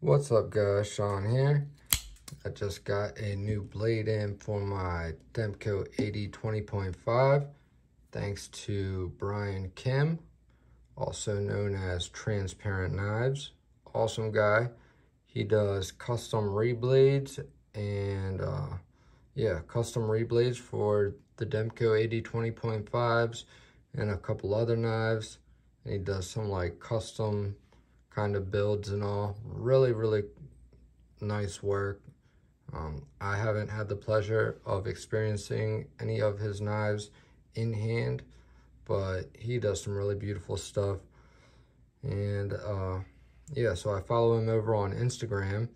What's up guys, Sean here. I just got a new blade in for my Demko AD20.5 thanks to Brian Kim, also known as Transparent Knives. Awesome guy. He does custom reblades and custom reblades for the Demko AD20.5s and a couple other knives. And he does some like custom kind of builds and all. Really nice work. I haven't had the pleasure of experiencing any of his knives in hand, but he does some really beautiful stuff. And so I follow him over on Instagram,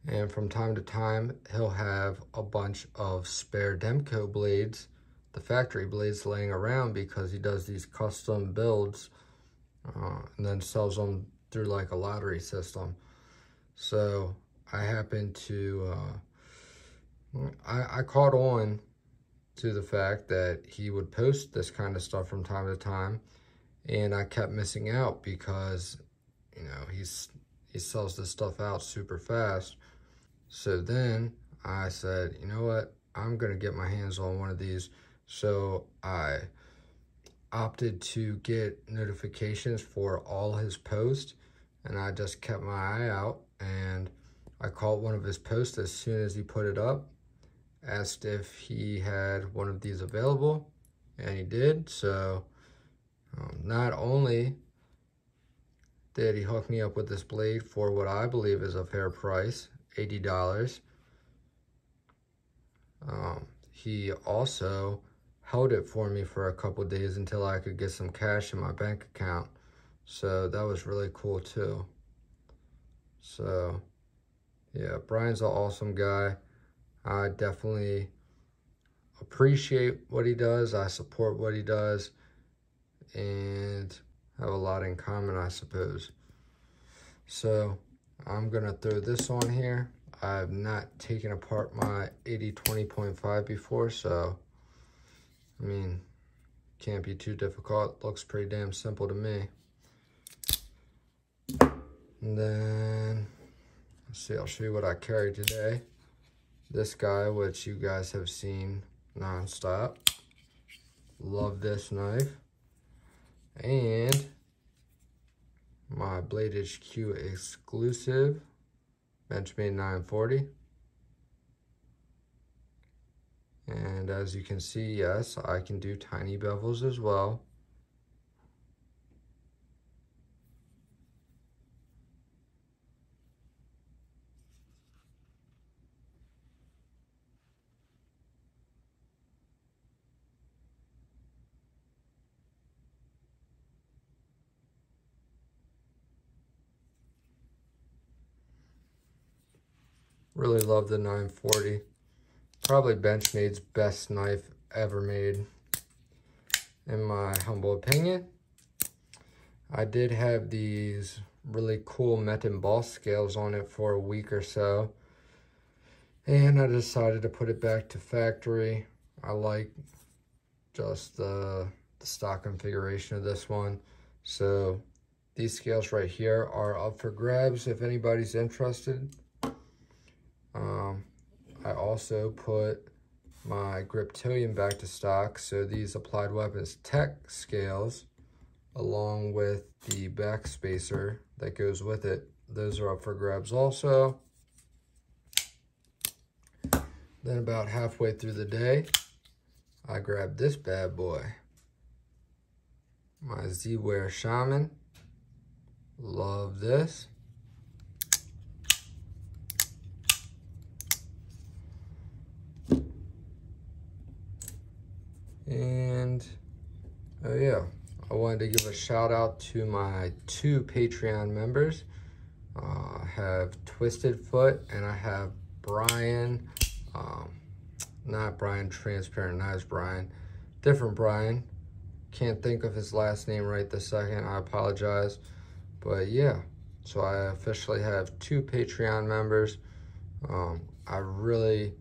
and from time to time he'll have a bunch of spare Demko blades, the factory blades, laying around because he does these custom builds and then sells them through like a lottery system. So I happened to I caught on to the fact that he would post this kind of stuff from time to time, and I kept missing out because, you know, he sells this stuff out super fast. So then I said, you know what, I'm gonna get my hands on one of these. So I opted to get notifications for all his posts, and I just kept my eye out, and I caught one of his posts as soon as he put it up, asked if he had one of these available, and he did. So not only did he hook me up with this blade for what I believe is a fair price, $80, he also held it for me for a couple days until I could get some cash in my bank account. So that was really cool too. So yeah, Brian's an awesome guy. I definitely appreciate what he does. I support what he does and have a lot in common, I suppose. So I'm gonna throw this on here. I've not taken apart my AD20.5 before, so I mean, can't be too difficult. Looks pretty damn simple to me. And then, let's see, I'll show you what I carry today. This guy, which you guys have seen nonstop. Love this knife. And my Blade HQ exclusive BENCHMADE 940. And as you can see, yes, I can do tiny bevels as well. Really love the 940. Probably BENCHMADE's best knife ever made, in my humble opinion. I did have these really cool met embossed scales on it for a week or so, and I decided to put it back to factory. I like just the stock configuration of this one. So these scales right here are up for grabs if anybody's interested. I also put my Griptilian back to stock, so these Applied Weapons Tech scales, along with the back spacer that goes with it, those are up for grabs also. Then about halfway through the day, I grabbed this bad boy, my Z-Wear Shaman. Love this. And oh yeah, I wanted to give a shout out to my 2 Paetreon members. I have Twisted Foot and I have Brian, not Brian Transparent Knives, Brian, different Brian. Can't think of his last name right this second, I apologize. But yeah, so I officially have 2 Paetreon members. I really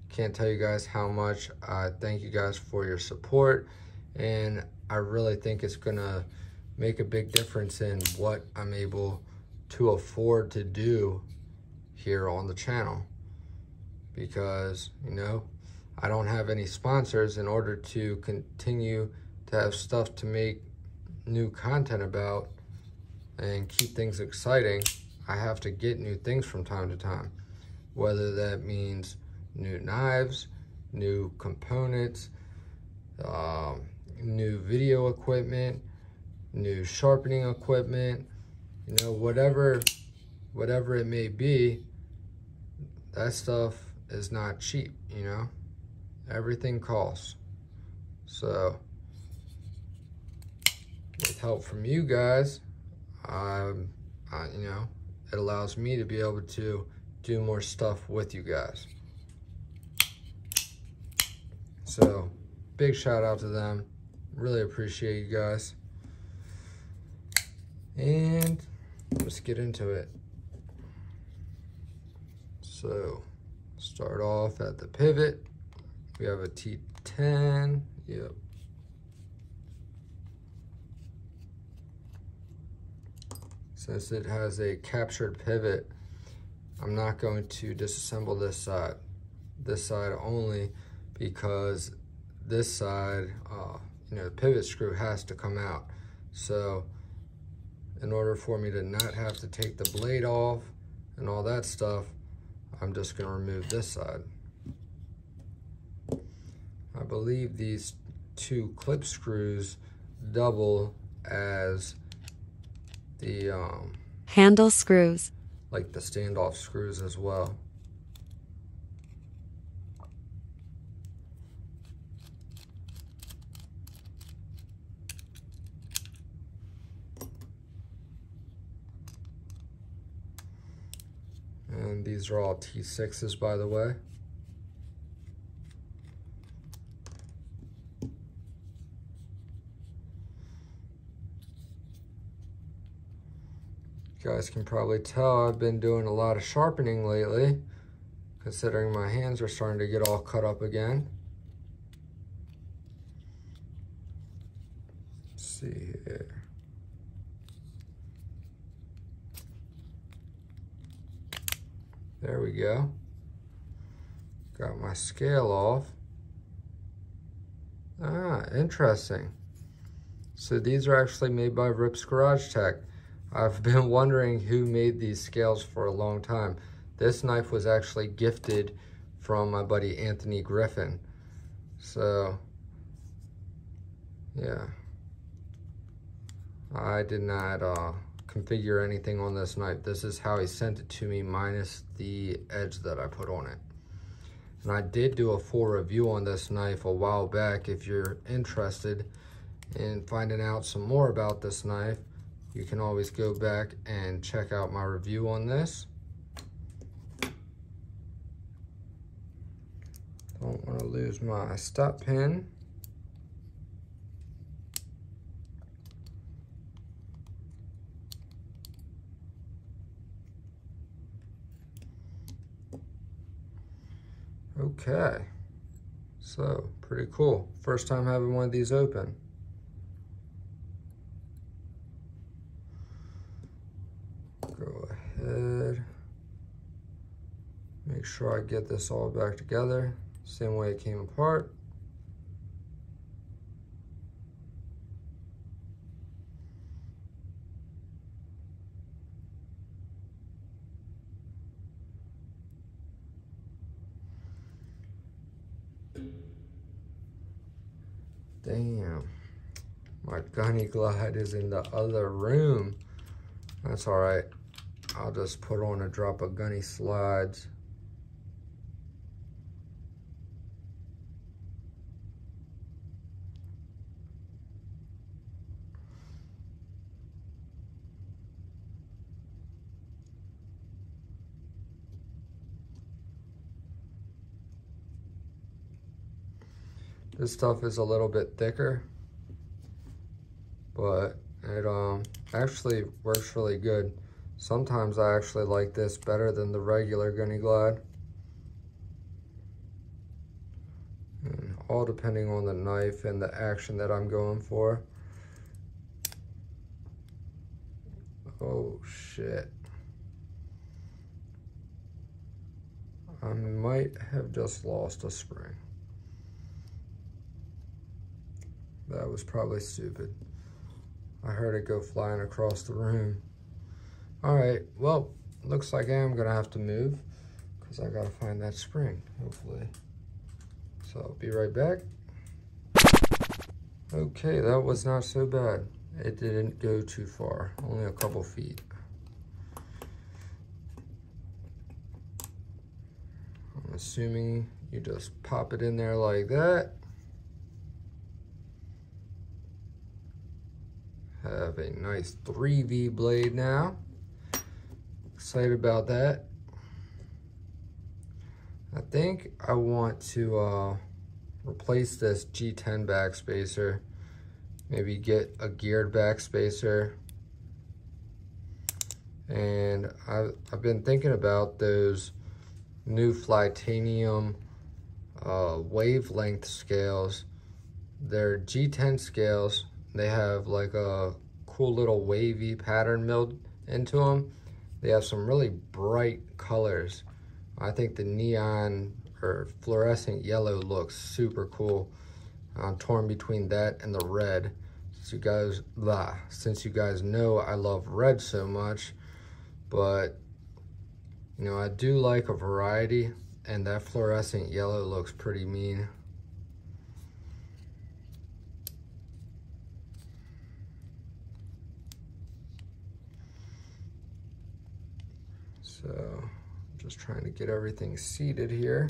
can't tell you guys how much I thank you guys for your support, and I really think it's gonna make a big difference in what I'm able to afford to do here on the channel, because, you know, I don't have any sponsors. In order to continue to have stuff to make new content about and keep things exciting, I have to get new things from time to time, whether that means new knives, new components, new video equipment, new sharpening equipment, you know, whatever it may be. That stuff is not cheap, you know. Everything costs. So with help from you guys, you know, it allows me to be able to do more stuff with you guys. So big shout out to them. Really appreciate you guys. And let's get into it. So start off at the pivot. We have a T10. Yep. Since it has a captured pivot, I'm not going to disassemble this side only, because this side, you know, the pivot screw has to come out. So in order for me to not have to take the blade off and all that stuff, I'm just gonna remove this side. I believe these two clip screws double as the handle screws, like the standoff screws as well. And these are all T6s, by the way. You guys can probably tell I've been doing a lot of sharpening lately, considering my hands are starting to get all cut up again. Let's see here. There we go. Got my scale off. Ah, interesting. So these are actually made by Rip's Garage Tech. I've been wondering who made these scales for a long time. This knife was actually gifted from my buddy Anthony Griffin. So, yeah. I did not configure anything on this knife. This is how he sent it to me, minus the edge that I put on it. And I did do a full review on this knife a while back. If you're interested in finding out some more about this knife, you can always go back and check out my review on this. Don't want to lose my stop pin. Okay, so pretty cool. First time having one of these open. Go ahead, make sure I get this all back together, same way it came apart. Damn, my Gunny Glide is in the other room. That's all right. I'll just put on a drop of Gunny slides. This stuff is a little bit thicker, but it actually works really good. Sometimes I actually like this better than the regular Gunny Glide. And all depending on the knife and the action that I'm going for. Oh shit. I might have just lost a spring. That was probably stupid. I heard it go flying across the room. All right, well, looks like I am gonna have to move because I gotta find that spring, hopefully. So I'll be right back. Okay, that was not so bad. It didn't go too far, only a couple feet. I'm assuming you just pop it in there like that. Have a nice 3V blade now. Excited about that. I think I want to replace this G10 backspacer. Maybe get a geared backspacer. And I've been thinking about those new Flytanium wavelength scales. They're G10 scales. They have like a cool little wavy pattern milled into them. They have some really bright colors. I think the neon or fluorescent yellow looks super cool. I'm torn between that and the red. Since you guys know I love red so much, but you know, I do like a variety, and that fluorescent yellow looks pretty mean. So, just trying to get everything seated here.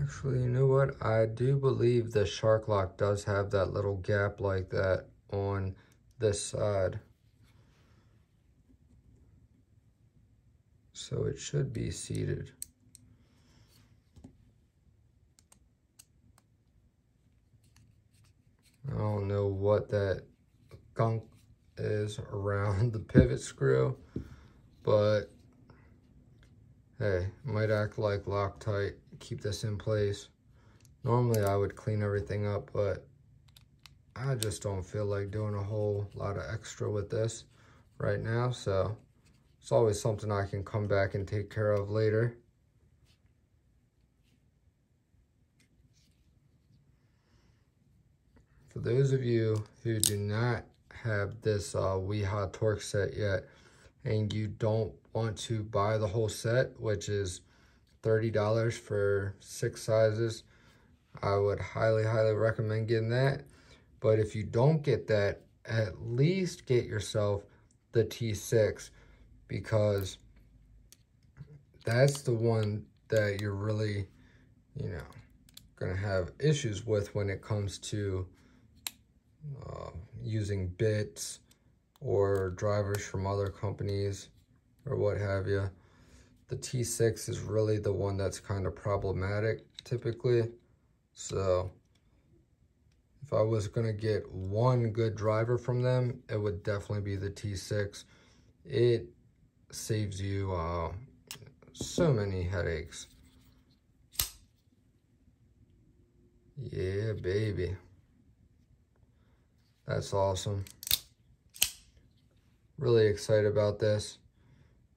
Actually, you know what? I do believe the Shark Lock does have that little gap like that on this side. So it should be seated. I don't know what that gunk is around the pivot screw, but hey, might act like Loctite. Keep this in place. Normally I would clean everything up, but I just don't feel like doing a whole lot of extra with this right now, so it's always something I can come back and take care of later. For those of you who do not have this WIHA TORX set yet, and you don't want to buy the whole set, which is $30 for 6 sizes, I would highly recommend getting that. But if you don't get that, at least get yourself the T6, because that's the one that you're really, you know, gonna have issues with when it comes to using bits or drivers from other companies or what have you. The T6 is really the one that's kind of problematic typically. So if I was gonna get one good driver from them, it would definitely be the T6. It saves you so many headaches. Yeah, baby. That's awesome. Really excited about this.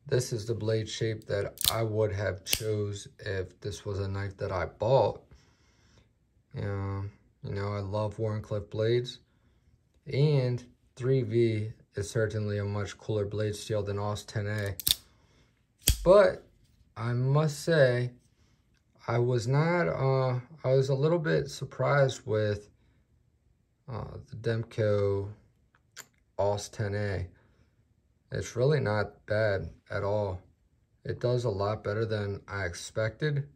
This is the blade shape that I would have chose if this was a knife that I bought. You know, I love Wharncliffe blades, and 3V is certainly a much cooler blade steel than AUS 10A. But I must say, I was a little bit surprised with the Demko AUS 10A. It's really not bad at all. It does a lot better than I expected.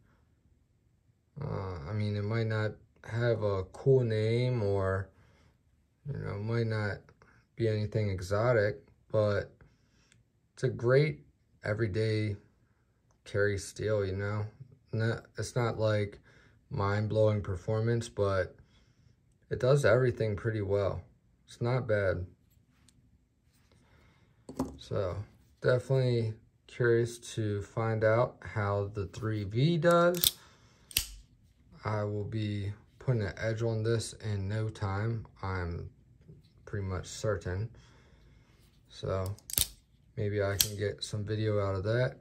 I mean, it might not have a cool name, or, you know, it might not be anything exotic, but it's a great everyday carry steel, you know. It's not like mind-blowing performance, but it does everything pretty well. It's not bad. So definitely curious to find out how the 3V does. I will be putting an edge on this in no time, I'm pretty much certain. So maybe I can get some video out of that.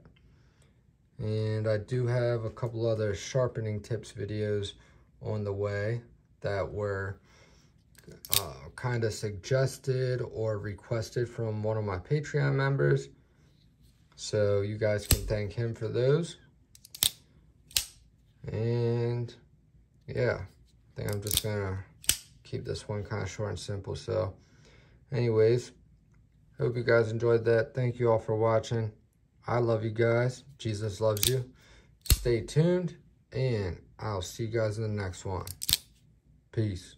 And I do have a couple other sharpening tips videos on the way that were kind of suggested or requested from one of my Patreon members. So you guys can thank him for those. And yeah, I think I'm just gonna keep this one kind of short and simple. So anyways, hope you guys enjoyed that. Thank you all for watching. I love you guys. Jesus loves you. Stay tuned, and I'll see you guys in the next one. Peace.